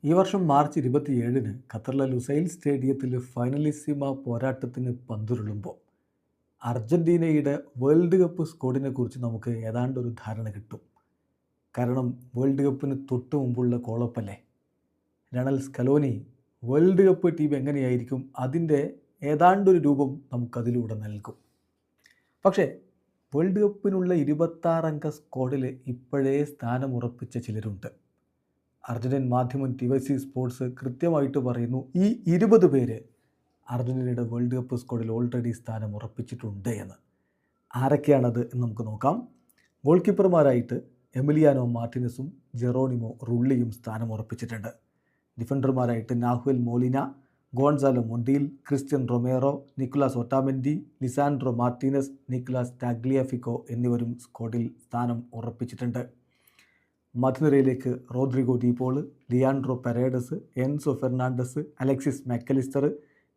ഈ വർഷം മാർച്ച് 27-ന് ഖത്തറിലെ ലുസൈൽ സ്റ്റേഡിയത്തിൽ ഫൈനലിസിമ പോരാട്ടത്തിന് പന്തുരുളുമ്പോൾ അർജൻറ്റീനയുടെ വേൾഡ് കപ്പ് സ്ക്വാഡിനെ കുറിച്ച് നമുക്ക് ഏതാണ്ടൊരു ധാരണ കിട്ടും. കാരണം വേൾഡ് കപ്പിന് തൊട്ട് മുമ്പുള്ള കോളപ്പല്ലേ. Lionel Scaloni world cup team എങ്ങനെയായിരിക്കും അതിൻ്റെ ഏതാണ്ടൊരു രൂപം നമുക്കതിലൂടെ നൽകും. പക്ഷേ വേൾഡ് കപ്പിനുള്ള 26 അംഗ സ്ക്വാഡിൽ ഇപ്പോഴേ സ്ഥാനമുറപ്പിച്ച ചിലരുണ്ട്. അർജൻറ്റീൻ മാധ്യമം TVC സ്പോർട്സ് കൃത്യമായിട്ട് പറയുന്നു, ഈ 20 പേര് അർജൻറ്റീനയുടെ വേൾഡ് കപ്പ് സ്ക്വാഡിൽ ഓൾറെഡി സ്ഥാനം ഉറപ്പിച്ചിട്ടുണ്ട് എന്ന്. ആരൊക്കെയാണത് എന്ന് നമുക്ക് നോക്കാം. ഗോൾ കീപ്പർമാരായിട്ട് എമിലിയാനോ മാർട്ടിനസും ജെറോണിമോ റുള്ളിയും സ്ഥാനം ഉറപ്പിച്ചിട്ടുണ്ട്. ഡിഫൻഡർമാരായിട്ട് Nahuel Molina, Gonzalo Montiel, Cristian Romero, Nicolas Otamendi, Lisandro Martinez, Nicolas Tagliafico എന്നിവരും സ്ക്വാഡിൽ സ്ഥാനം ഉറപ്പിച്ചിട്ടുണ്ട്. മധ്യനിരയിലേക്ക് Rodrigo De Paul, Leandro Paredes, Enzo Fernandez, Alexis Mac Allister,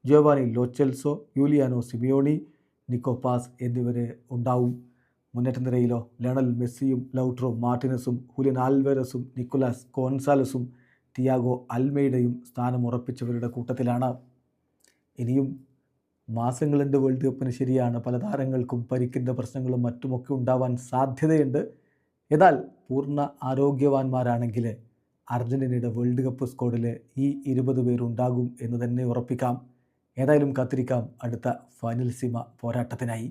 Giovani Lo Celso, Giuliano Simeone, Nico Paz എന്നിവരെ ഉണ്ടാവും. മുന്നേറ്റ നിരയിലോ ലയണൽ മെസ്സിയും ലൗട്രോ മാർട്ടിനസും ഹുലിയൻ ആൽവേരസും നിക്കോളാസ് ഗോൺസാലസും തിയാഗോ അൽമെയ്ഡയും സ്ഥാനം ഉറപ്പിച്ചവരുടെ കൂട്ടത്തിലാണ്. ഇനിയും മാസങ്ങളുണ്ട് വേൾഡ് കപ്പിന്. ശരിയാണ്, പല താരങ്ങൾക്കും പരിക്കിൻ്റെ പ്രശ്നങ്ങളും മറ്റുമൊക്കെ ഉണ്ടാവാൻ സാധ്യതയുണ്ട്. എന്നാൽ പൂർണ്ണ ആരോഗ്യവാന്മാരാണെങ്കിൽ അർജൻറ്റീനയുടെ വേൾഡ് കപ്പ് സ്ക്വാഡിൽ ഈ 20 പേരുണ്ടാകും എന്ന് തന്നെ ഉറപ്പിക്കാം. ഏതായാലും കാത്തിരിക്കാം അടുത്ത ഫൈനൽസിമ പോരാട്ടത്തിനായി.